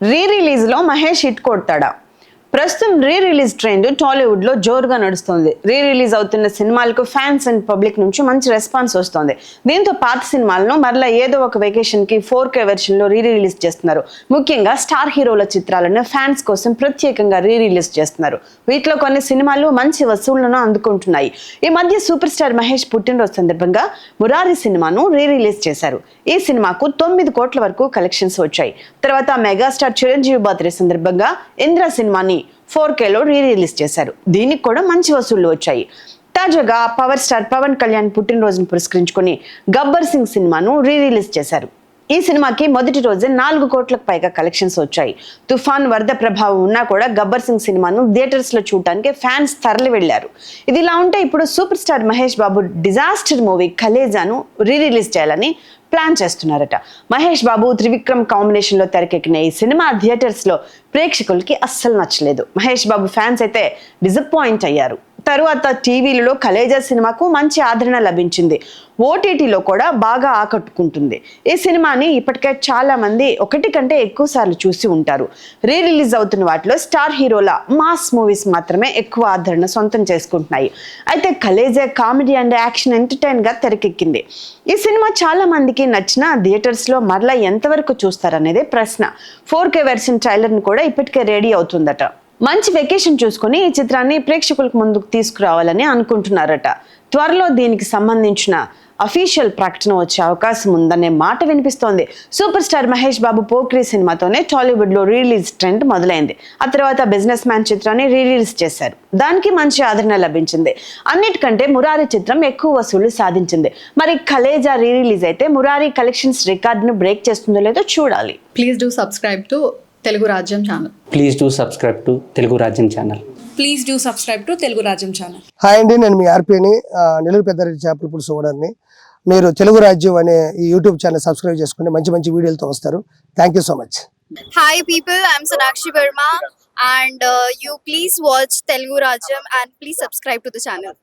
Re release లో Mahesh hit కొడతాడా? ప్రస్తుతం re release trend Tollywood లో జోరుగా నడుస్తుంది. రీ రిలీజ్ అవుతున్న సినిమాలకు ఫ్యాన్స్ అండ్ పబ్లిక్ నుంచి మంచి రెస్పాన్స్ వస్తుంది. దీంతో పాత సినిమాలను మరలా ఏదో ఒక వెకేషన్ కి 4K వెర్షన్ లో రీ రిలీజ్ చేస్తున్నారు. ముఖ్యంగా స్టార్ హీరోల చిత్రాలను ఫ్యాన్స్ కోసం ప్రత్యేకంగా రీ రిలీజ్ చేస్తున్నారు. వీటిలో కొన్ని సినిమాలు మంచి వసూళ్లను అందుకుంటున్నాయి. ఈ మధ్య సూపర్ స్టార్ మహేష్ పుట్టినరోజు సందర్భంగా మురారి సినిమాను రీ రిలీజ్ చేశారు. ఈ సినిమాకు 9 కోట్ల వరకు కలెక్షన్స్ వచ్చాయి. తర్వాత మెగాస్టార్ చిరంజీవి బర్త్డే సందర్భంగా ఇంద్ర సినిమాని 4K లో రీ రిలీజ్ చేశారు. దీనికి కూడా మంచి వసూళ్లు వచ్చాయి. తాజాగా పవర్ స్టార్ పవన్ కళ్యాణ్ పుట్టినరోజును పురస్కరించుకుని గబ్బర్ సింగ్ సినిమాను రీ రిలీజ్ చేశారు. ఈ సినిమాకి మొదటి రోజే 4 కోట్లకు పైగా కలెక్షన్స్ వచ్చాయి. తుఫాన్ వరద ప్రభావం ఉన్నా కూడా గబ్బర్ సింగ్ సినిమాను థియేటర్స్ లో చూడటానికి ఫ్యాన్స్ తరలి వెళ్లారు. ఇది ఇలా ఉంటే ఇప్పుడు super star Mahesh Babu disaster movie కలేజాను re release చేయాలని ప్లాన్ చేస్తున్నారట. మహేష్ బాబు త్రివిక్రమ్ కాంబినేషన్ లో తెరకెక్కిన ఈ సినిమా థియేటర్స్ లో ప్రేక్షకులకి అస్సలు నచ్చలేదు. మహేష్ బాబు ఫ్యాన్స్ అయితే డిసప్పాయింట్ అయ్యారు. తరువాత టీవీలలో కలేజా సినిమాకు మంచి ఆదరణ లభించింది. ఓటీటీలో కూడా బాగా ఆకట్టుకుంటుంది. ఈ సినిమాని ఇప్పటికే చాలా మంది ఒకటి కంటే ఎక్కువ సార్లు చూసి ఉంటారు. రీ రిలీజ్ అవుతున్న వాటిలో స్టార్ హీరోల మాస్ మూవీస్ మాత్రమే ఎక్కువ ఆదరణ సొంతం చేసుకుంటున్నాయి. అయితే Khaleja comedy and action entertain గా తెరకెక్కింది. ఈ సినిమా చాలా మందికి నచ్చిన థియేటర్స్ లో మరలా ఎంతవరకు చూస్తారనేదే ప్రశ్న. 4K వెర్షన్ ట్రైలర్ ని కూడా ఇప్పటికే రెడీ అవుతుందట. మంచి వెకేషన్ చూసుకుని ఈ చిత్రాన్ని ప్రేక్షకులకు ముందుకు తీసుకురావాలని అనుకుంటున్నారట. త్వరలో దీనికి సంబంధించిన అఫీషియల్ ప్రకటన వచ్చే అవకాశం ఉందనే మాట వినిపిస్తోంది. సూపర్ స్టార్ మహేష్ బాబు పోక్రీ సినిమాతోనే టాలీవుడ్ లో రిలీజ్ ట్రెండ్ మొదలైంది. ఆ తర్వాత బిజినెస్ మ్యాన్ చిత్రాన్ని రిలీజ్ చేశారు. దానికి మంచి ఆదరణ లభించింది. అన్నిటికంటే మురారి చిత్రం ఎక్కువ వసూళ్లు సాధించింది. మరి కలేజా రీ రిలీజ్ అయితే మురారి కలెక్షన్స్ రికార్డును బ్రేక్ చేస్తుందో లేదో చూడాలి. Please do subscribe to Telugu Rajyam channel. Please do subscribe to Telugu Rajyam channel. Please do subscribe to Telugu Rajyam channel. Hi అండి, నేను మీ ఆర్పీని, నెల్లూరు పెద్దారెడ్డి చేపల పులుసు ఓనర్ని. మీరు తెలుగు రాజ్యం అనే ఈ యూట్యూబ్ ఛానల్ సబ్స్క్రైబ్ చేసుకుని మంచి మంచి వీడియోలతో వస్తారు. Thank you so much. Hi people, I'm Sonakshi Verma and you please watch Telugu Rajyam and please subscribe to the channel.